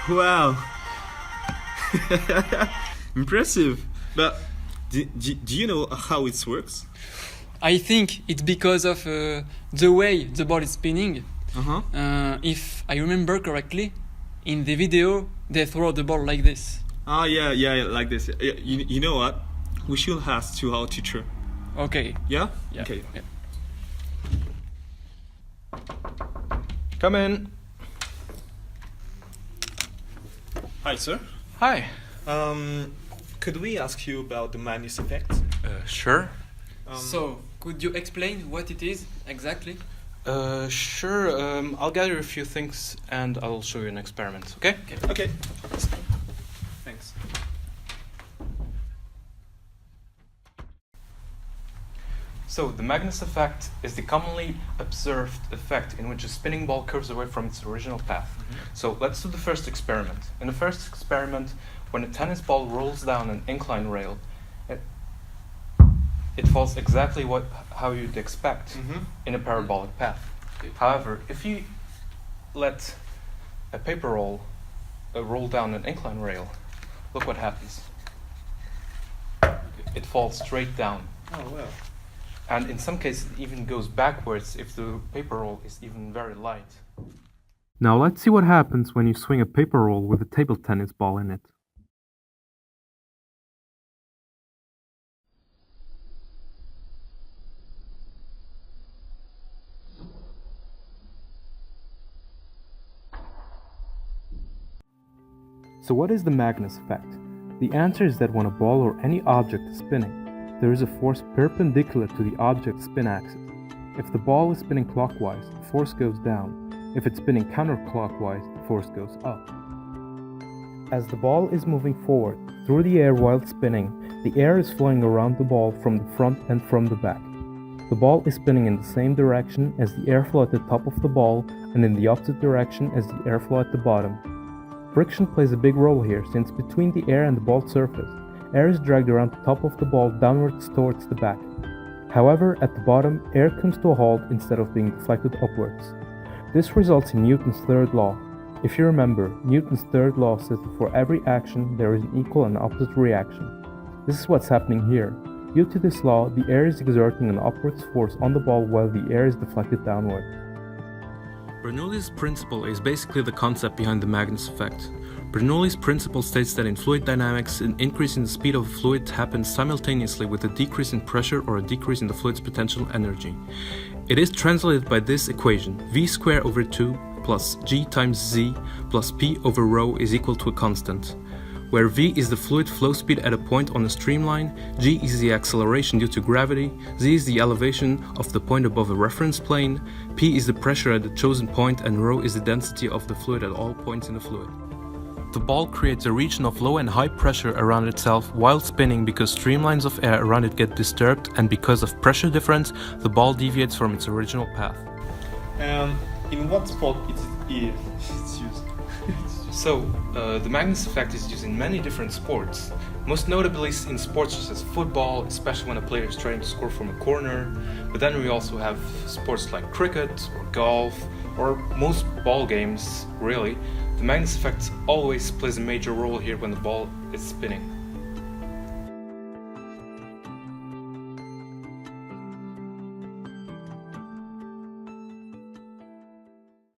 Wow. Impressive. But do you know how it works? I think it's because of the way the ball is spinning. If I remember correctly, in the video they throw the ball like this. Yeah, like this. You know what? We should ask to our teacher. Okay. Yeah? Yeah. Okay. Yeah. Come in. Hi, sir. Hi. Could we ask you about the Magnus Effect? Sure. So, could you explain what it is exactly? Sure. I'll gather a few things and I'll show you an experiment, okay? Okay. Thanks. So, the Magnus Effect is the commonly observed effect in which a spinning ball curves away from its original path. So, let's do the first experiment. In the first experiment, when a tennis ball rolls down an incline rail, it falls exactly how you'd expect in a parabolic path. However, if you let a paper roll down an incline rail, look what happens. It falls straight down. Oh, well. And in some cases, it even goes backwards if the paper roll is even very light. Now let's see what happens when you swing a paper roll with a table tennis ball in it. So what is the Magnus Effect? The answer is that when a ball or any object is spinning, there is a force perpendicular to the object's spin axis. If the ball is spinning clockwise, the force goes down. If it's spinning counterclockwise, the force goes up. As the ball is moving forward through the air while spinning, the air is flowing around the ball from the front and from the back. The ball is spinning in the same direction as the airflow at the top of the ball and in the opposite direction as the airflow at the bottom. Friction plays a big role here, since between the air and the ball surface, air is dragged around the top of the ball downwards towards the back. However, at the bottom, air comes to a halt instead of being deflected upwards. This results in Newton's third law. If you remember, Newton's third law says that for every action there is an equal and opposite reaction. This is what's happening here. Due to this law, the air is exerting an upwards force on the ball while the air is deflected downward. Bernoulli's principle is basically the concept behind the Magnus Effect. Bernoulli's principle states that in fluid dynamics, an increase in the speed of a fluid happens simultaneously with a decrease in pressure or a decrease in the fluid's potential energy. It is translated by this equation: v squared over 2 plus g times z plus p over rho is equal to a constant, where v is the fluid flow speed at a point on a streamline, g is the acceleration due to gravity, z is the elevation of the point above a reference plane, p is the pressure at the chosen point, and rho is the density of the fluid at all points in the fluid. The ball creates a region of low and high pressure around itself while spinning because streamlines of air around it get disturbed, and because of pressure difference, the ball deviates from its original path. In what sport it's used? So, the Magnus Effect is used in many different sports, most notably in sports such as football, especially when a player is trying to score from a corner, but then we also have sports like cricket or golf, or most ball games, really. The Magnus Effect always plays a major role here when the ball is spinning.